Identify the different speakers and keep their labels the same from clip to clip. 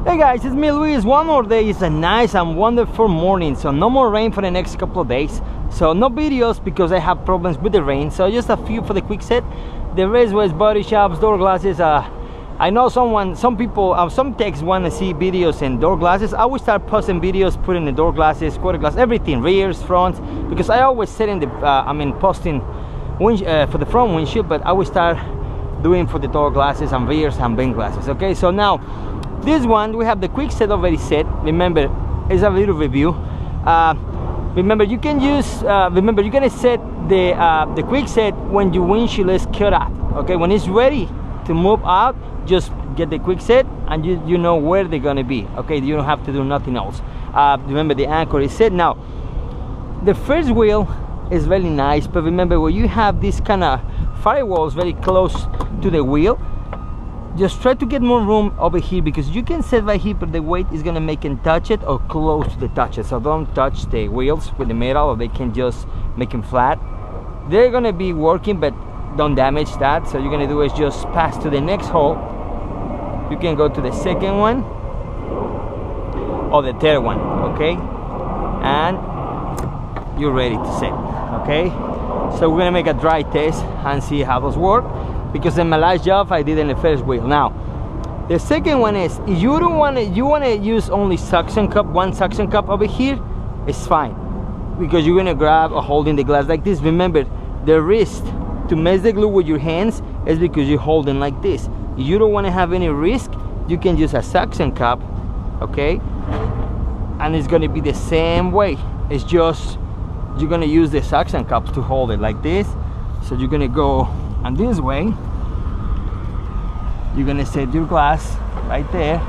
Speaker 1: Hey guys, it's me Luis. One more day. It's a nice and wonderful morning, so no more rain for the next couple of days, so no videos because I have problems with the rain, so just a few for the Quickset. The rest was body shops, door glasses. I know some people, some techs want to see videos and door glasses. I will start posting videos, putting the door glasses, quarter glass, everything, rears, fronts, because I always set in the posting for the front windshield, but I will start doing for the door glasses and rears and bin glasses. Okay, so now this one, we have the Quickset already set. Remember, it's a little review. Remember, you can use, remember, you're gonna set the Quickset when your windshield is cut out. Okay, when it's ready to move out, just get the Quickset and you know where they're gonna be. Okay, you don't have to do nothing else. Remember, the anchor is set. Now, the first wheel is very nice, but remember, when you have this kind of firewalls very close to the wheel, just try to get more room over here, because you can set right here, but the weight is gonna make them touch it or close to the touch it. So don't touch the wheels with the metal, or they can just make them flat. They're gonna be working, but don't damage that. So you're gonna do is just pass to the next hole. You can go to the second one or the third one, okay? And you're ready to set, okay? So we're gonna make a dry test and see how those work, because in my last job I did in the first wheel. Now the second one is, if you don't want to, you want to use only suction cup, one suction cup over here, it's fine, because you're gonna grab a holding the glass like this. Remember, the wrist to mess the glue with your hands is because you're holding like this. If you don't want to have any risk, you can use a suction cup, okay, and it's gonna be the same way. It's just you're gonna use the suction cups to hold it like this. So you're gonna go and this way, you're gonna set your glass right there,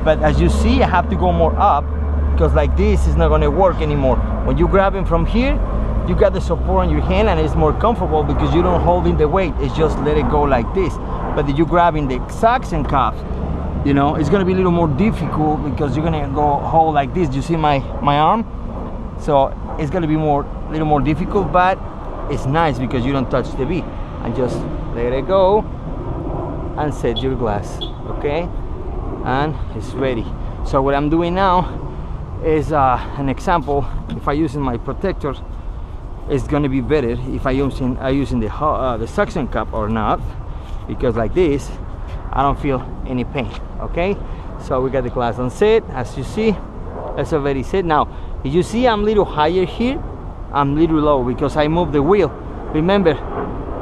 Speaker 1: but as you see, I have to go more up, because like this is not gonna work anymore. When you grab it from here, you got the support on your hand and it's more comfortable because you don't hold in the weight. It's just let it go like this. But if you grab in the suction cups, you know, it's gonna be a little more difficult, because you're gonna go hold like this. You see my arm? So it's gonna be a little more difficult, but it's nice because you don't touch the V. And just let it go and set your glass, okay, and it's ready. So what I'm doing now is an example. If I using my protector, it's gonna be better if I using the suction cup or not, because like this I don't feel any pain. Okay, so we got the glass on set. As you see, it's already set. Now if you see I'm a little higher here, I'm a little low because I moved the wheel. Remember,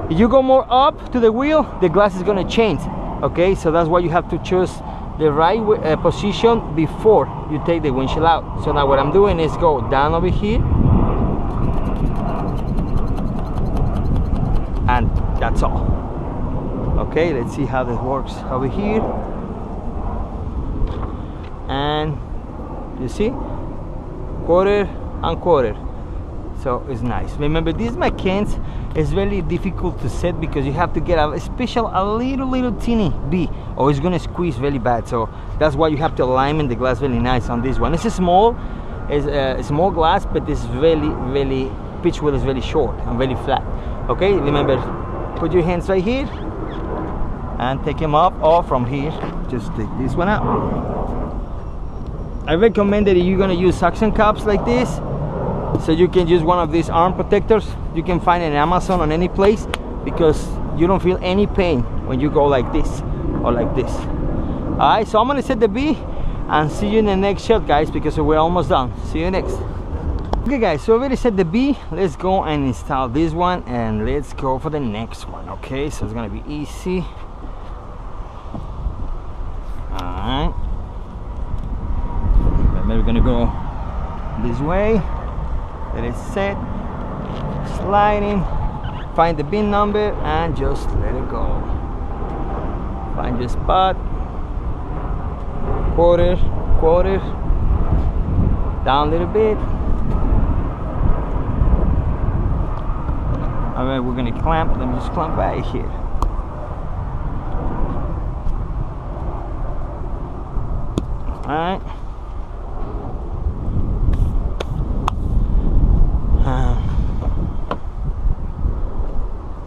Speaker 1: if you go more up to the wheel, the glass is gonna change. Okay, so that's why you have to choose the right position before you take the windshield out. So now what I'm doing is go down over here, and that's all. Okay, let's see how this works over here. And you see, quarter and quarter. So it's nice. Remember, these mechanics is really difficult to set because you have to get a little teeny V, or it's gonna squeeze really bad. So that's why you have to align the glass really nice on this one. It's a small glass, but this really pitch wheel is really short and really flat. Okay, remember, put your hands right here and take them up, or from here, just take this one out. I recommend that if you're gonna use suction cups like this, so you can use one of these arm protectors. You can find it in Amazon, on any place, because you don't feel any pain when you go like this or like this. All right, so I'm gonna set the V and see you in the next shot, guys, because we're almost done. See you next. Okay guys, so I already set the B. Let's go and install this one, and let's go for the next one. Okay, so it's gonna be easy. All right, we're gonna go this way. Let it set, sliding, find the bin number and just let it go. Find your spot, quarter, down a little bit. All right, we're gonna clamp. Let me just clamp right here. All right.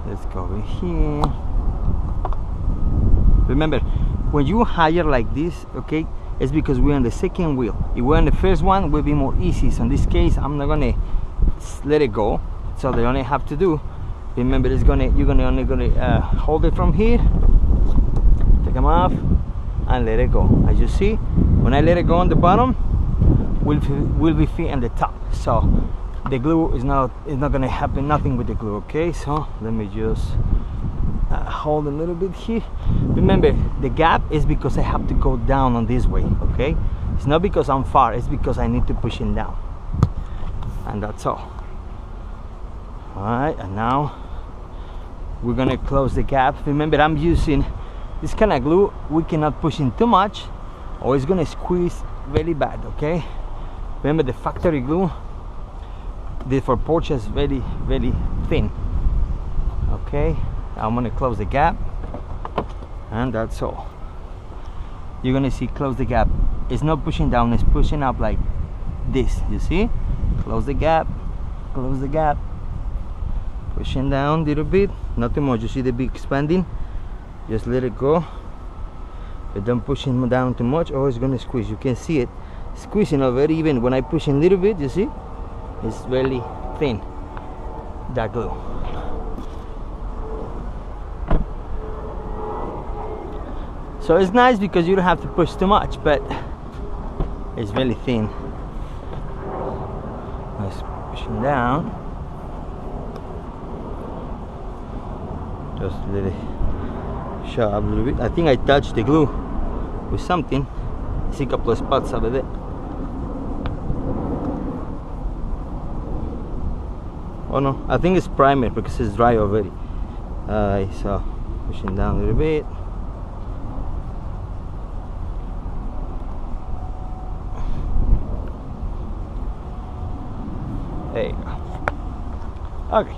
Speaker 1: Let's go over here. Remember, when you hire like this, okay, it's because we're on the second wheel. If we're on the first one, it will be more easy. So in this case, I'm not gonna let it go. So the only have to do, remember, you're only gonna hold it from here, take them off, and let it go. As you see, when I let it go on the bottom, will be fit on the top. So the glue is not gonna happen nothing with the glue. Okay, so let me just hold a little bit here. Remember, the gap is because I have to go down on this way. Okay, it's not because I'm far, it's because I need to push it down, and that's all. All right, and now we're gonna close the gap. Remember, I'm using this kind of glue. We cannot push in too much or it's gonna squeeze very bad. Okay, remember the factory glue, this for Porsche is very thin. Okay, I'm gonna close the gap, and that's all. You're gonna see, close the gap. It's not pushing down, it's pushing up like this. You see, close the gap, close the gap, pushing down a little bit, not too much. You see the big expanding, just let it go, but don't push it down too much or it's gonna squeeze. You can see it squeezing already. Even when I push in a little bit, you see it's really thin, that glue. So it's nice because you don't have to push too much, but it's really thin. Let's push it down, just let it show up a little bit. I think I touched the glue with something. I see a couple of spots over there. Oh no, I think it's primer because it's dry already. Alright, so pushing down a little bit. There you go. Okay.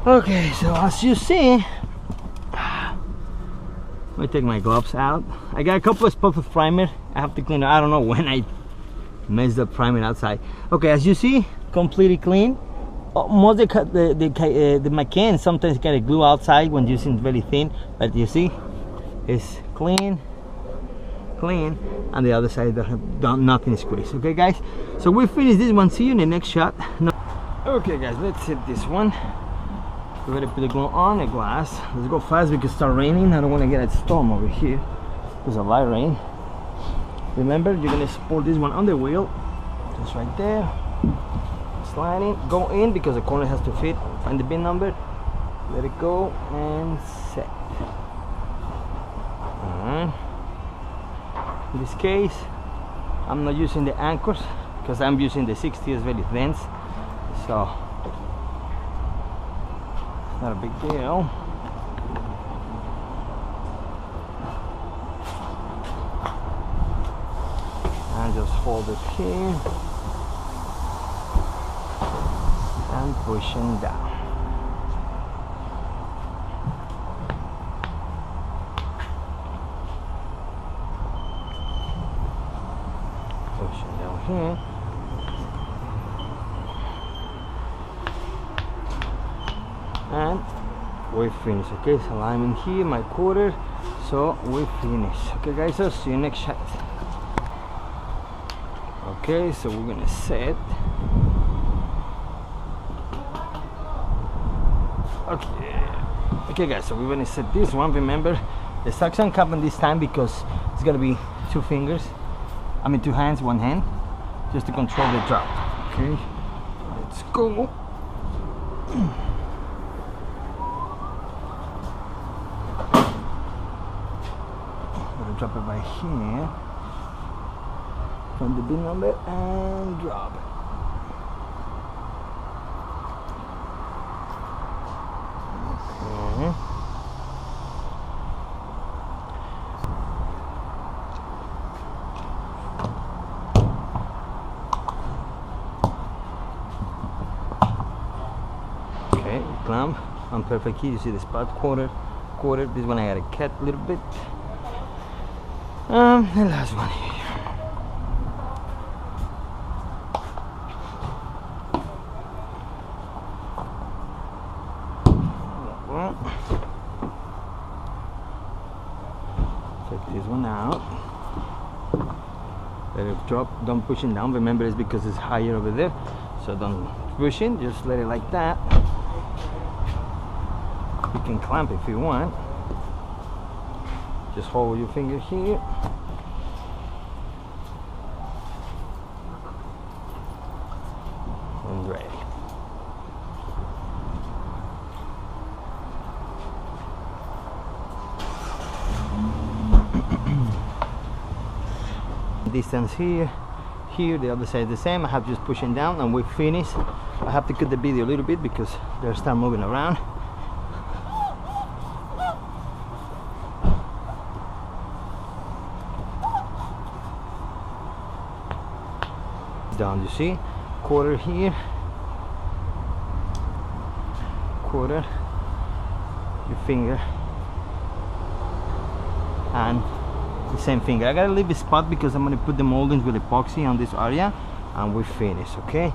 Speaker 1: Okay, so as you see, let me take my gloves out. I got a couple of spots of primer. I have to clean it. I don't know when I messed up primer outside. Okay, as you see, completely clean. Most of the mechanics sometimes get a glue outside when using very thin, but you see, it's clean, and the other side nothing squeezed. Okay, guys. So we finished this one. See you in the next shot. Okay, guys, let's hit this one. We're ready to put the glue on the glass. Let's go fast because it starts raining. I don't want to get a storm over here. There's a light rain. Remember, you're gonna support this one on the wheel, just right there. Sliding, go in because the corner has to fit. Find the bin number. Let it go and set. Alright. In this case, I'm not using the anchors because I'm using the 60. It's very dense, so not a big deal. And just hold it here and pushing down. Pushing down here. And we finish. Okay, so I'm in here, my quarter, so we finish. Okay, guys, so see you next shot. Okay, so we're gonna set. Okay, guys, so we're gonna set this one. Remember, the suction cup on this time because it's gonna be two hands, one hand, just to control the drop. Okay, let's go. Drop it right here from the bin number and drop it. Okay. Okay, clamp on perfect here. You see the spot, quarter. This one I gotta cut a little bit. The last one here. go. Take this one out. Let it drop. Don't push it down. Remember, it's because it's higher over there. So don't push it. Just let it like that. You can clamp if you want. Just hold your finger here. And ready. Distance here, the other side the same. I have just pushing down and we finish. I have to cut the video a little bit because they start moving around. Down, you see, quarter here, quarter, your finger, and the same finger. I gotta leave a spot because I'm gonna put the moldings with epoxy on this area, and we finish. Okay.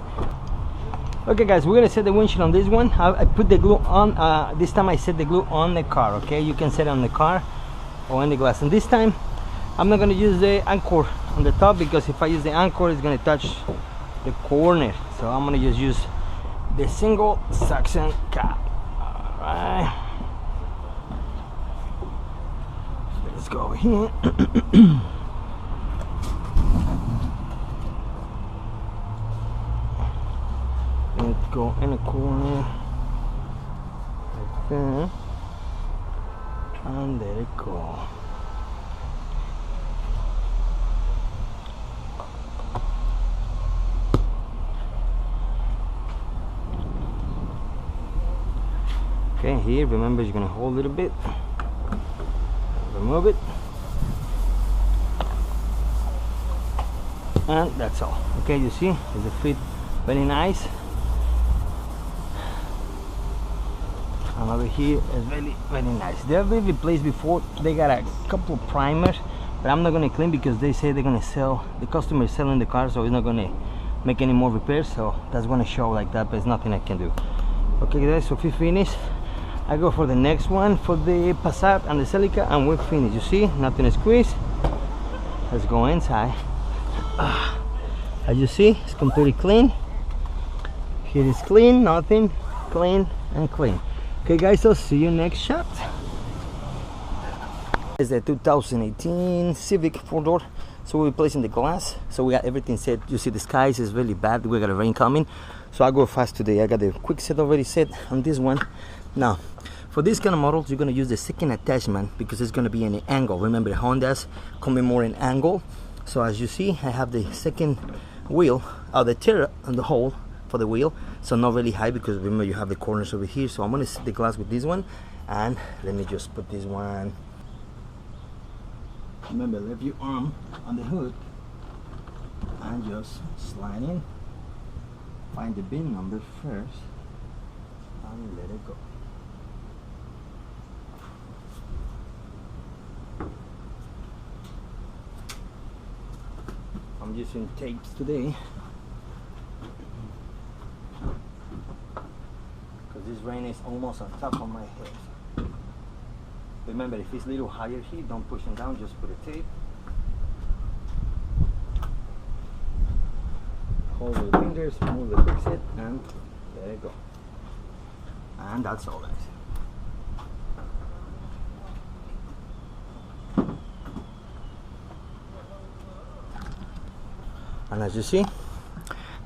Speaker 1: Okay, guys, we're gonna set the windshield on this one. I put the glue on. This time I set the glue on the car. Okay, you can set it on the car or on the glass. And this time I'm not gonna use the anchor on the top because if I use the anchor, it's gonna touch the corner. So I'm gonna just use the single suction cap. All right. Let's go over here. Let's go in the corner like that, and there it go. Okay, here, remember, you're gonna hold it a bit. Remove it, and that's all. Okay, you see, it's a fit very nice. And over here is very nice. They have been replaced before. They got a couple of primers, but I'm not gonna clean because they say they're gonna sell. The customer is selling the car, so he's not gonna make any more repairs. So that's gonna show like that, but it's nothing I can do. Okay, guys, so if we finish, I go for the next one for the Passat and the Celica, and we're finished. You see, nothing is squeezed. Let's go inside. As you see, it's completely clean. Here is clean, nothing, clean and clean. Okay, guys, I'll see you next shot. It's the 2018 Civic 4-door. So we're replacing the glass. So we got everything set. You see, the skies is really bad. We got a rain coming. So I go fast today. I got the Quickset already set on this one. Now, for this kind of models, you're going to use the second attachment because it's going to be in an angle. Remember, Honda's coming more in angle. So as you see, I have the second wheel, the tear on the hole for the wheel. So not really high because remember you have the corners over here. So I'm going to set the glass with this one. And let me just put this one. Remember, leave your arm on the hood and just slide in. Find the bin number first and let it go. I'm using tapes today because this rain is almost on top of my head. Remember, if it's a little higher here, don't push it down, just put a tape. Hold with your fingers, move the Quickset, and there you go. And that's all, guys. And as you see,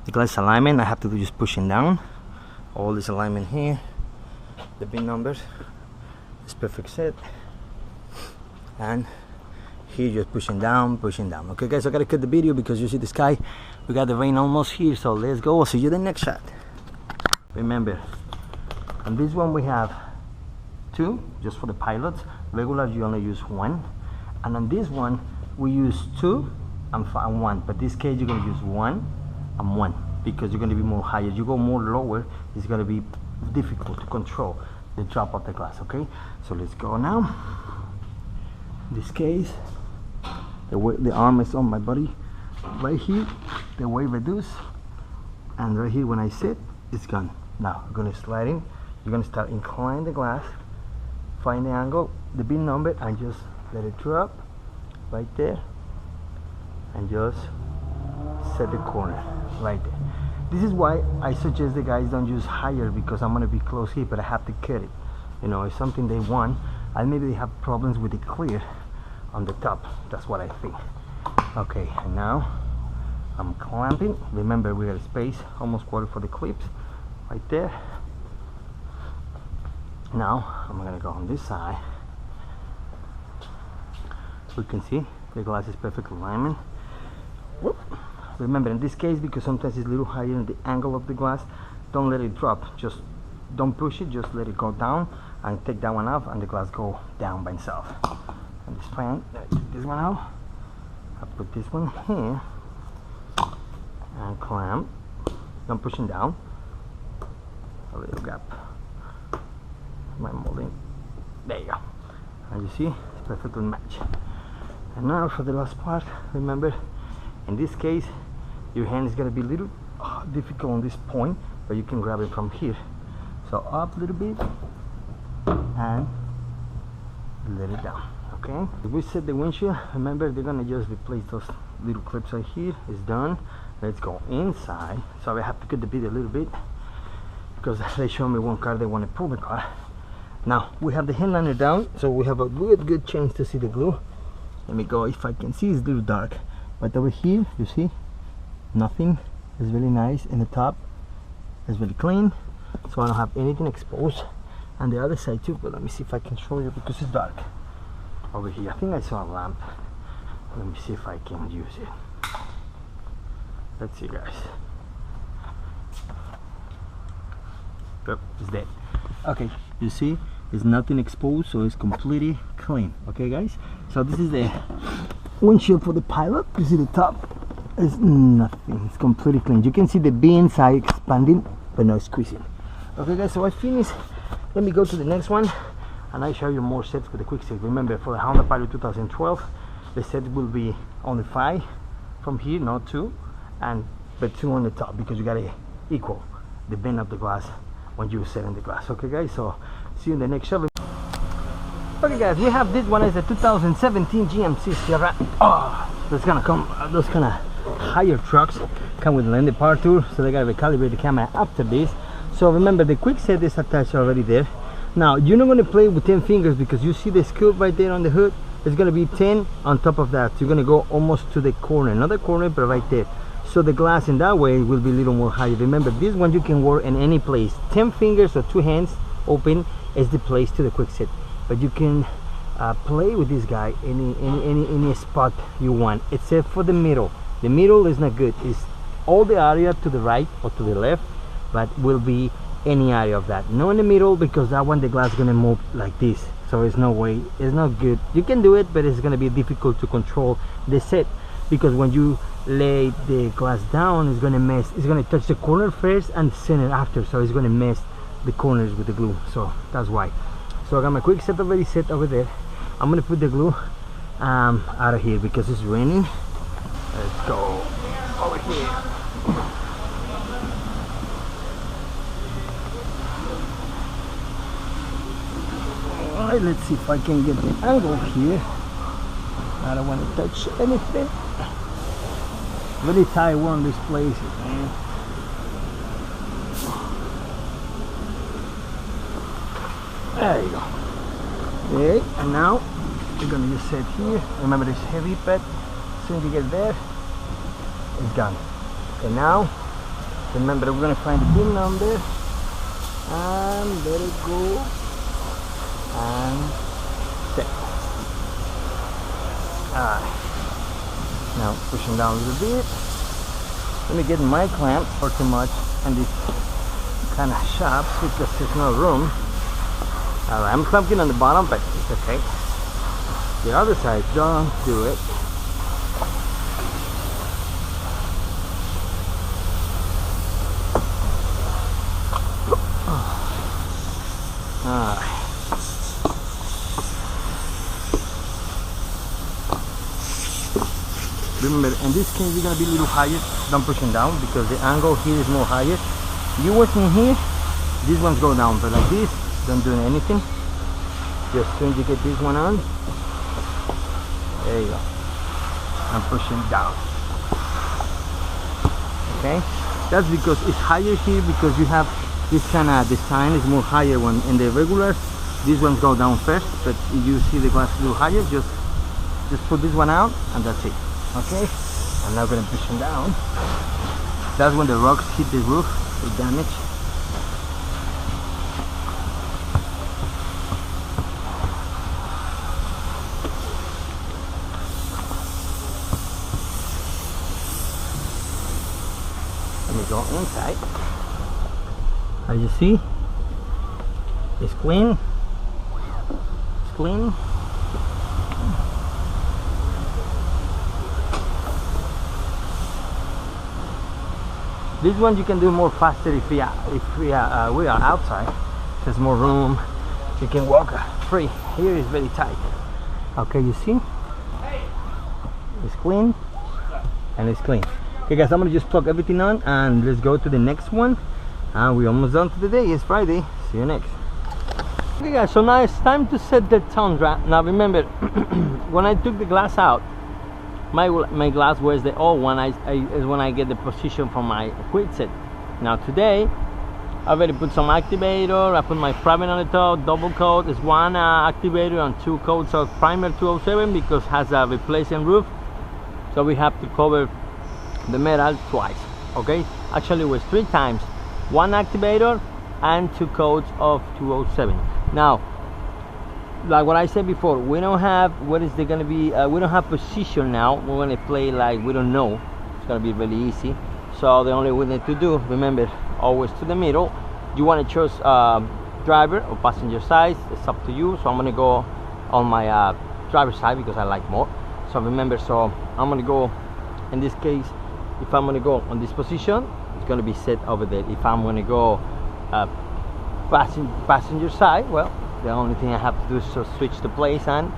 Speaker 1: the glass alignment, I have to do just pushing down. All this alignment here, the bin numbers, it's perfect set. And here just pushing down, pushing down. Okay, guys, I gotta cut the video because you see the sky. We got the rain almost here, so let's go. I'll see you in the next shot. Remember, on this one we have 2, just for the pilots. Regular, you only use 1. And on this one, we use 2 and 1. But this case, you're gonna use 1 and 1 because you're gonna be more higher. You go more lower, it's gonna be difficult to control the drop of the glass. Okay, so let's go now. In this case, the arm is on my body right here, the weight reduced, and right here when I sit, it's gone. Now I'm gonna slide in you're gonna start inclining the glass, find the angle, the VIN number, and just let it drop right there, and just set the corner right there. This is why I suggest the guys don't use higher, because I'm gonna be close here, but I have to cut it. You know, it's something they want, and maybe they have problems with the clear on the top. That's what I think. Okay, and now I'm clamping. Remember, we got a space almost quarter for the clips right there. Now I'm gonna go on this side. We can see the glass is perfect alignment. Whoop. Remember, in this case, because sometimes it's a little higher in the angle of the glass, don't let it drop. Just don't push it, just let it go down, and take that one off, and the glass go down by itself. And this fan, take this one out. I put this one here and clamp. Don't push it down. A little gap. My molding. There you go. And you see, it's perfectly matched. And now for the last part, remember, in this case, your hand is going to be a little difficult on this point, but you can grab it from here. So up a little bit and let it down. Okay, if we set the windshield, remember, they're going to just replace those little clips right here. It's done. Let's go inside. So I have to cut the video a little bit, because they showed me one car they want to pull the car. Now we have the headliner down, so we have a good chance to see the glue. Let me go, if I can see, it's a little dark, but over here you see nothing. It's really nice, and the top is really clean, so I don't have anything exposed. And the other side too, but let me see if I can show you, because it's dark over here. I think I saw a lamp. Let me see if I can use it. Let's see, guys. Yep, it's dead. Okay, you see, there's nothing exposed, so it's completely clean. Okay, guys, so this is the windshield for the Pilot. You see the top is nothing, it's completely clean. You can see the B inside expanding, but no squeezing. Okay, guys, so I finished. Let me go to the next one, and I show you more sets with the Quickset. Remember, for the Honda Pilot 2012, the set will be only 5 from here, not 2, but 2 on the top, because you gotta equal the bend of the glass when you set in the glass. Okay, guys, so see you in the next shot. Okay, guys, we have this one as a 2017 GMC Sierra. That's gonna come, those kind of higher trucks come with landing power tool, so they gotta recalibrate the camera after this. So remember, the Quickset is attached already there. Now you're not going to play with 10 fingers, because you see the scoop right there on the hood. It's going to be 10 on top of that, so you're going to go almost to the corner, not the corner, but right there. So the glass in that way will be a little more higher. Remember, this one you can work in any place. 10 fingers or 2 hands open is the place to the Quickset, but you can play with this guy any spot you want, except for the middle. The middle is not good. It's all the area to the right or to the left, but will be any area of that. No in the middle, because that one the glass is gonna move like this, so it's no way, it's not good. You can do it, but it's gonna be difficult to control the set, because when you lay the glass down, it's gonna mess, it's gonna touch the corner first and the center after, so it's gonna mess the corners with the glue. So that's why. So I got my Quickset already set over there. I'm gonna put the glue out of here because it's raining. Let's go over here. Alright, let's see if I can get the angle here. I don't want to touch anything. Really tight one these places, man. There you go. Okay, and now we're gonna just set here. Remember this heavy pad. As soon as you get there, it's gone. Okay, now remember we're gonna find the pin number and let it go and set. Alright. Now pushing down a little bit. Let me get my clamp for too much and this kind of sharp because there's no room. Alright, I'm clamping on the bottom, but it's okay. The other side, don't do it. Alright. Remember, in this case, you're going to be a little higher. Don't push it down because the angle here is more higher. You working here, These ones go down, but like this, don't do anything. Just as soon as you get this one on, there you go. And pushing down. Okay, that's because it's higher here because you have this kind of design is more higher one. In the regulars, these ones go down first, but if you see the glass a little higher, just put this one out and that's it. Okay, I'm now gonna push them down. That's when the rocks hit the roof, they damage. Let me go inside. As you see, it's clean. It's clean. This one you can do more faster if we are outside. There's more room. You can walk free. Here is very tight. Okay, you see? It's clean and it's clean. Okay guys, I'm gonna just plug everything on and let's go to the next one. And we're almost done for the day. It's Friday. See you next. Okay guys, so now it's time to set the Tundra. Now remember, when I took the glass out, my glass was the old one. Is when I get the position from my Quickset. Now today, I already put some activator. I put my primer on the top, double coat. It's one activator and 2 coats of primer 207 because it has a replacement roof. So we have to cover the metal twice. Okay, actually it was 3 times. 1 activator and 2 coats of 207. Now, like what I said before, we don't have what is there gonna be. We don't have position now. We're gonna play like we don't know. It's gonna be really easy. So the only we need to do, remember, always to the middle. You want to choose driver or passenger side. It's up to you. So I'm gonna go on my driver's side because I like more. So remember, so I'm gonna go. In this case, if I'm gonna go on this position, it's gonna be set over there. If I'm gonna go passenger side, well, the only thing I have to do is to switch the place and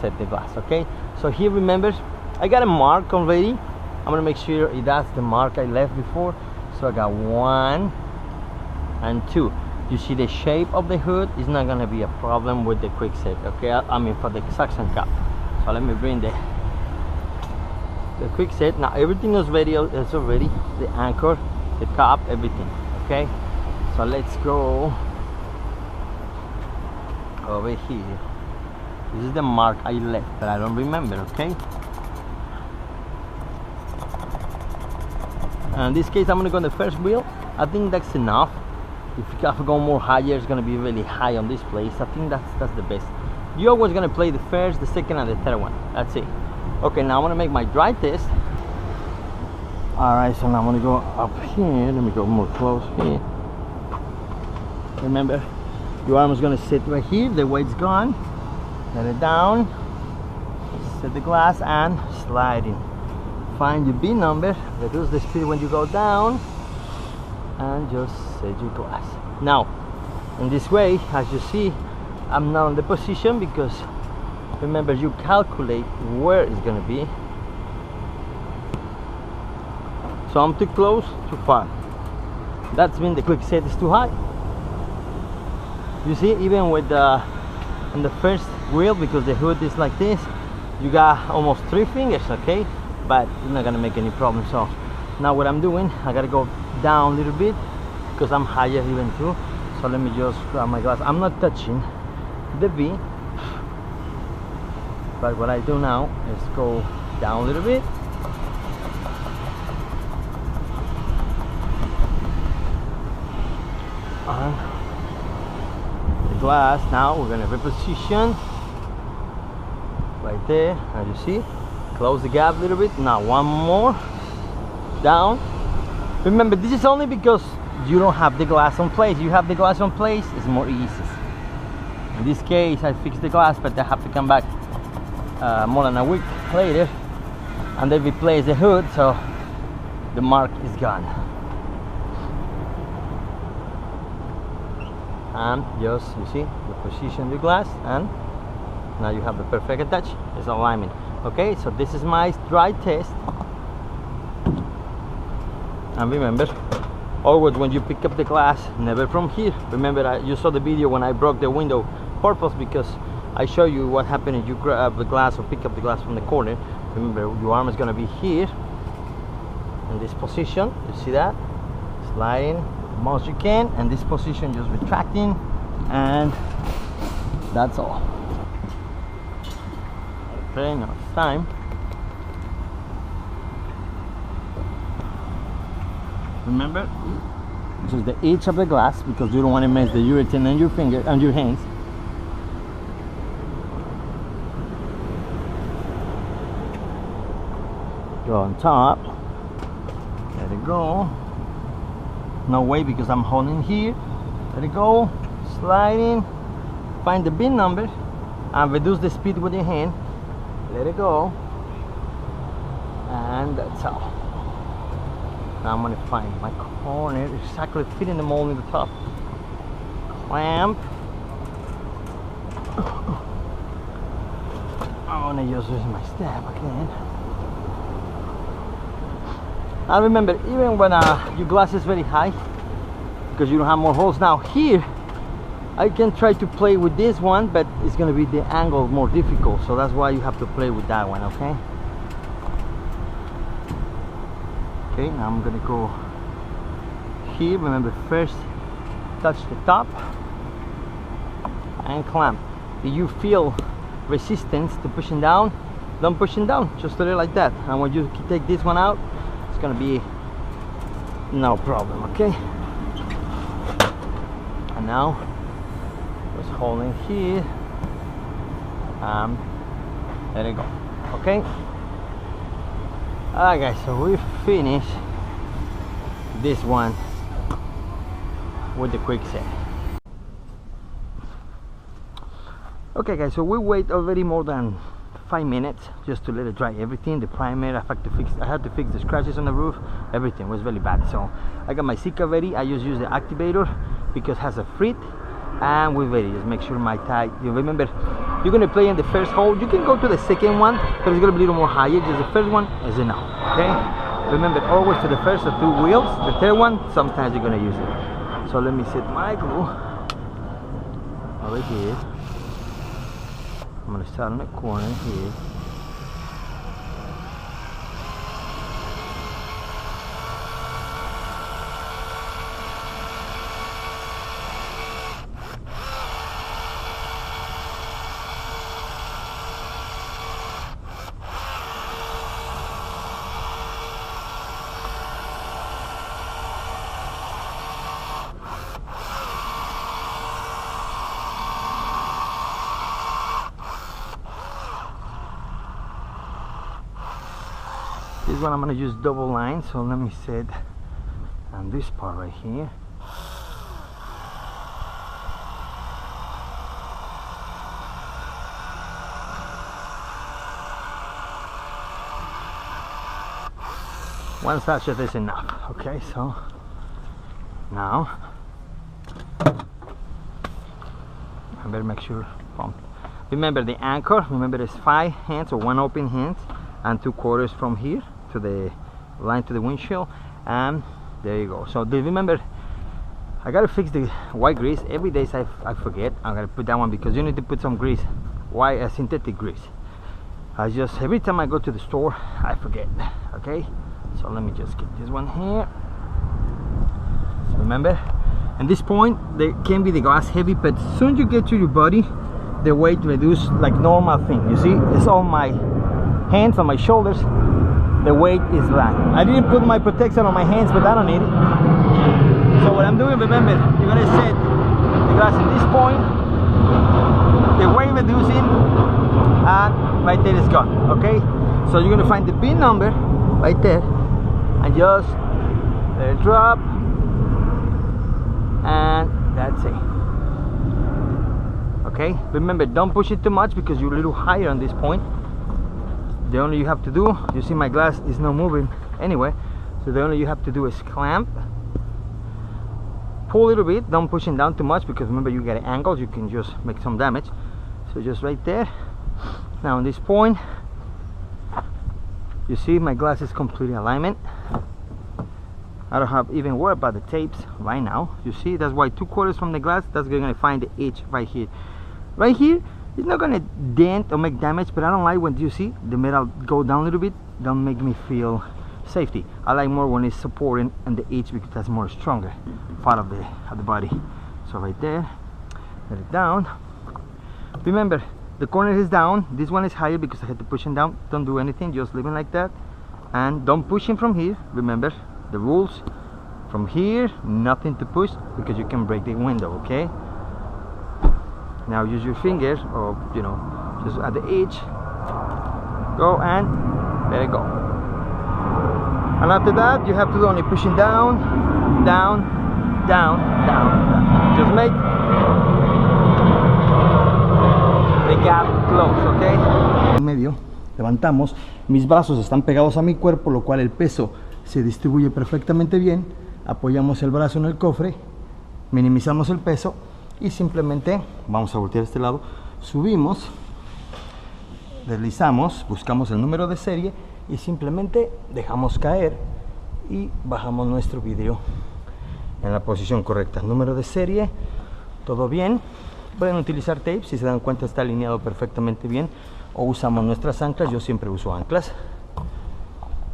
Speaker 1: set the glass. Okay, so here, remember, I got a mark already. I'm gonna make sure that's the mark I left before. So I got 1 and 2. You see the shape of the hood is not gonna be a problem with the Quickset. Okay, I mean for the suction cup. So let me bring the Quickset. Now everything is ready. It's already the anchor, the cup, everything. Okay, so let's go over here. This is the mark I left, but I don't remember. Okay, and in this case I'm gonna go on the first wheel. I think that's enough. If you have to go more higher, it's gonna be really high on this place. I think that's the best. You're always gonna play the first, the second, and the third one. That's it. Okay, now I'm gonna make my dry test. Alright, so now I'm gonna go up here. Let me go more close here. Remember, your arm is gonna sit right here. The weight's gone. Let it down. Set the glass and slide in. Find your B number. Reduce the speed when you go down. And just set your glass. Now, in this way, as you see, I'm not in the position because remember, you calculate where it's gonna be. So I'm too close, too far. That's means the Quickset is too high. You see, even with on the first wheel, because the hood is like this, you got almost 3 fingers, okay? But it's not gonna make any problem. So now what I'm doing, I gotta go down a little bit because I'm higher even too. So let me just grab my glass. I'm not touching the V, but what I do now is go down a little bit. The glass, now we're gonna reposition right there, as you see. Close the gap a little bit. Now 1 more down. Remember, this is only because you don't have the glass on place. You have the glass on place, it's more easy. In this case, I fixed the glass, but I have to come back more than a week later and they replace the hood, so the mark is gone. And just, you see, you position the glass and now you have the perfect attach. It's alignment. Okay, so this is my dry test. And remember, Always when you pick up the glass, never from here. Remember, you saw the video when I broke the window purpose, because I show you what happened if you grab the glass or pick up the glass from the corner. Remember, your arm is going to be here in this position. You see that? Sliding the most you can, and this position just retracting, and that's all. Okay, now it's time. Remember, just the edge of the glass, because you don't want to mess the urethane on your finger and your hands. Go on top. Let it go. No way, because I'm holding here. Let it go. Sliding. Find the bin number and reduce the speed with your hand. Let it go. And that's all. Now I'm going to find my corner, exactly fitting the mold in the top. Clamp. I'm going to just use my stab again. Now remember, even when your glass is very high, because you don't have more holes. Now here, I can try to play with this one, but it's going to be the angle more difficult. So that's why you have to play with that one, okay? Okay, now I'm gonna go here. Remember, first touch the top and clamp. If you feel resistance to pushing down, don't push it down, just a little like that. And when you take this one out, it's gonna be no problem, okay? And now just holding here, there you go, okay? Alright guys, so we finished this one with the Quickset. Okay guys, so we wait already more than 5 minutes just to let it dry everything. The primer, I had to fix the scratches on the roof. Everything was really bad. So I got my Civic ready. I just use the activator because it has a frit, and we're ready. Just make sure my tie, you remember, you're gonna play in the first hole. You can go to the second one, but it's gonna be a little more higher. Just the first one is enough, okay? Remember, always to the first of 2 wheels. The third one, sometimes you're gonna use it. So let me set my glue over here. I'm gonna start on the corner here. This one I'm going to use double line, so let me set on this part right here. One sachet is enough. Okay, so now I better make sure. Remember the anchor. Remember there's 5 hands or 1 open hand and 2/4 from here to the line to the windshield, and there you go. So remember, I gotta fix the white grease every day. So I forget. I'm gonna put that one because you need to put some grease, white synthetic grease. I just, every time I go to the store, I forget. Okay, so let me just get this one here. So remember, at this point there can be the glass heavy, but soon you get to your body, the weight reduce like normal thing. You see, it's all my hands on my shoulders. The weight is light. I didn't put my protection on my hands, but I don't need it. So what I'm doing, remember, you're gonna set the glass at this point, the weight reducing, and right there it's gone. Okay, so you're gonna find the pin number right there and just let it drop, and that's it. Okay, remember, don't push it too much because you're a little higher on this point. The only you have to do, you see my glass is not moving anyway, so the only you have to do is clamp, pull a little bit, don't push it down too much because remember you get angles, you can just make some damage. So just right there. Now on this point, you see my glass is completely alignment. I don't have even worry about the tapes right now. You see, that's why 2/4 from the glass, that's gonna find the edge right here. Right here, it's not gonna dent or make damage, but I don't like when you see the metal go down a little bit. Don't make me feel safety. I like more when it's supporting on the edge because that's more stronger part of the body. So right there, let it down. Remember, the corner is down. This one is higher because I had to push him down. Don't do anything, just leave it like that, and don't push him from here. Remember the rules. From here, nothing to push because you can break the window. Okay. Now use your fingers, or you know, just at the edge. Go and let it go. And after that, you have to do only pushing down, down, down, down. Just make the gap close, ¿ok? En medio, levantamos. Mis brazos están pegados a mi cuerpo, lo cual el peso se distribuye perfectamente bien. Apoyamos el brazo en el cofre, minimizamos el peso y simplemente vamos a voltear a este lado. Subimos, deslizamos, buscamos el número de serie y simplemente dejamos caer y bajamos nuestro vidrio en la posición correcta. Número de serie, todo bien. Pueden utilizar tape, si se dan cuenta está alineado perfectamente bien, o usamos nuestras anclas. Yo siempre uso anclas,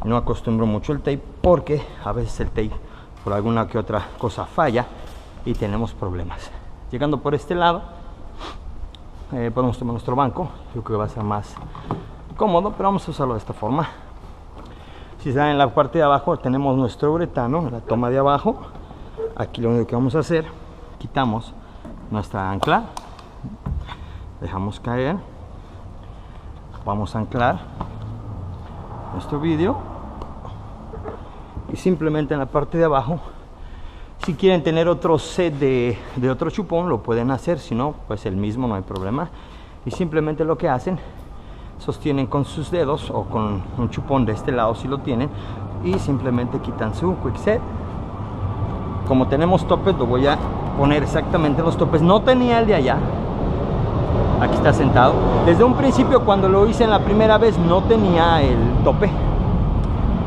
Speaker 1: no acostumbro mucho el tape porque a veces el tape por alguna que otra cosa falla y tenemos problemas. Llegando por este lado, podemos tomar nuestro banco. Yo creo que va a ser más cómodo, pero vamos a usarlo de esta forma. Si se dan en la parte de abajo, tenemos nuestro uretano, la toma de abajo. Aquí lo único que vamos a hacer, quitamos nuestra ancla, dejamos caer, vamos a anclar nuestro vidrio y simplemente en la parte de abajo, si quieren tener otro set de otro chupón lo pueden hacer, si no pues el mismo, no hay problema. Y simplemente lo que hacen, sostienen con sus dedos o con un chupón de este lado si lo tienen, y simplemente quitan su Quickset. Como tenemos topes, lo voy a poner exactamente los topes. No tenía el de allá, aquí está sentado. Desde un principio, cuando lo hice en la primera vez, no tenía el tope,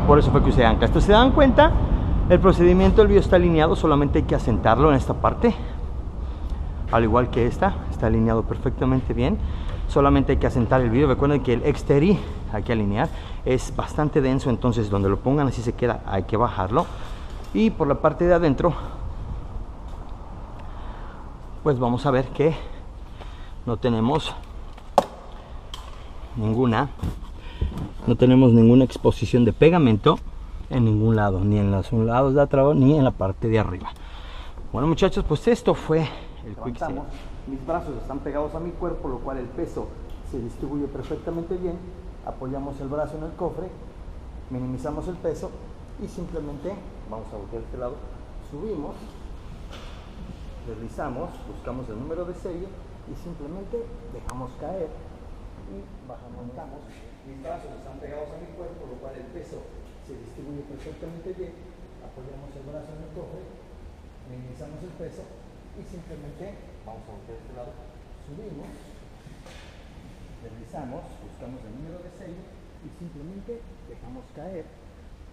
Speaker 1: por eso fue que usé ancla. Entonces, se dan cuenta, el procedimiento del video está alineado, solamente hay que asentarlo en esta parte, al igual que esta, está alineado perfectamente bien. Solamente hay que asentar el video. Recuerden que el exterior hay que alinear, es bastante denso, entonces donde lo pongan así se queda, hay que bajarlo. Y por la parte de adentro, pues vamos a ver que no tenemos ninguna exposición de pegamento en ningún lado, ni en los lados de atrás ni en la parte de arriba. Bueno, muchachos, pues esto fue el Quickset. Mis brazos están pegados a mi cuerpo, lo cual el peso se distribuye perfectamente bien. Apoyamos el brazo en el cofre, minimizamos el peso y simplemente vamos a voltear a este lado, subimos, deslizamos, buscamos el número de serie y simplemente dejamos caer y bajamos. Mis brazos están pegados a mi cuerpo, lo cual el peso se distribuye perfectamente bien. Apoyamos el brazo en el cofre, minimizamos el peso y simplemente vamos a voltear a este lado, subimos, deslizamos, buscamos el número de serie y simplemente dejamos caer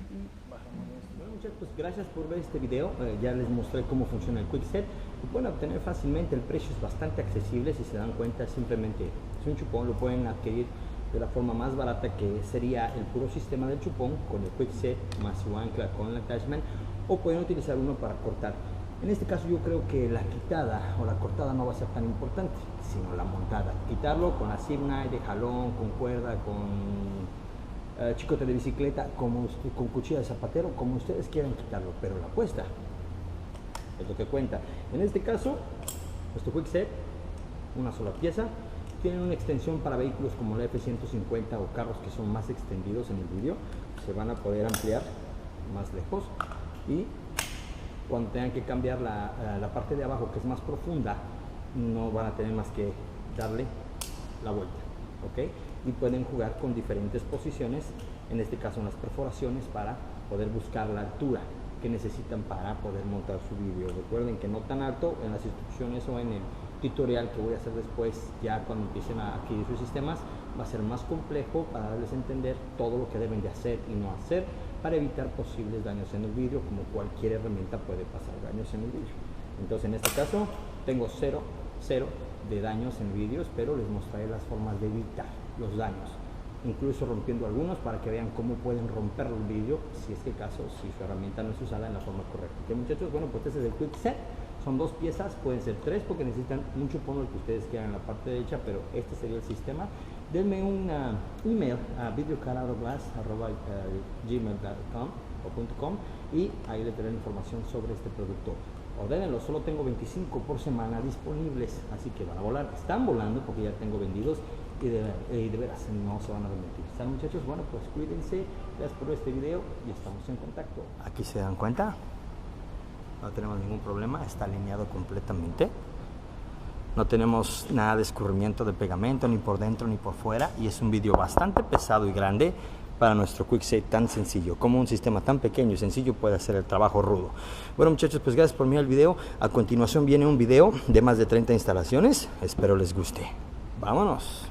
Speaker 1: y bajamos nuestro. Bueno, muchachos, pues gracias por ver este video. Ya les mostré cómo funciona el Quickset. Lo pueden obtener fácilmente, el precio es bastante accesible. Si se dan cuenta, simplemente es un chupón, lo pueden adquirir de la forma más barata, que sería el puro sistema del chupón con el Quickset más su ancla con el attachment, o pueden utilizar uno para cortar. En este caso yo creo que la quitada o la cortada no va a ser tan importante, sino la montada. Quitarlo con la Civic de jalón, con cuerda, con chicote de bicicleta, con cuchilla de zapatero, como ustedes quieran quitarlo, pero la puesta es lo que cuenta. En este caso, nuestro Quickset, una sola pieza, tiene una extensión para vehículos como la F-150 o carros que son más extendidos en el vídeo, se van a poder ampliar más lejos, y cuando tengan que cambiar la parte de abajo, que es más profunda, no van a tener más que darle la vuelta, ¿ok? Y pueden jugar con diferentes posiciones, en este caso en las perforaciones, para poder buscar la altura que necesitan para poder montar su vídeo. Recuerden que no tan alto. En las instrucciones o en el tutorial que voy a hacer después, ya cuando empiecen a adquirir sus sistemas, va a ser más complejo para darles a entender todo lo que deben de hacer y no hacer para evitar posibles daños en el vidrio. Como cualquier herramienta puede pasar daños en el vidrio. Entonces en este caso tengo cero de daños en vidrios, pero les mostraré las formas de evitar los daños, incluso rompiendo algunos para que vean cómo pueden romper el vidrio si es que caso, si su herramienta no es usada en la forma correcta. ¿Ok, muchachos? Bueno, pues este es el Quickset. Son 2 piezas, pueden ser 3 porque necesitan un chupón el que ustedes quieran en la parte derecha, pero este sería el sistema. Denme un email a videocararoglass@gmail.com y ahí les daré información sobre este producto. Ordénenlo, solo tengo 25 por semana disponibles, así que van a volar. Están volando porque ya tengo vendidos y de veras no se van a arrepentir. ¿Están, muchachos? Bueno, pues cuídense. Gracias por este video y estamos en contacto. Aquí se dan cuenta, no tenemos ningún problema, está alineado completamente. No tenemos nada de escurrimiento de pegamento ni por dentro ni por fuera, y es un vidrio bastante pesado y grande para nuestro Quickset tan sencillo. Como un sistema tan pequeño y sencillo puede hacer el trabajo rudo. Bueno, muchachos, pues gracias por mirar el video. A continuación viene un video de más de 30 instalaciones. Espero les guste. Vámonos.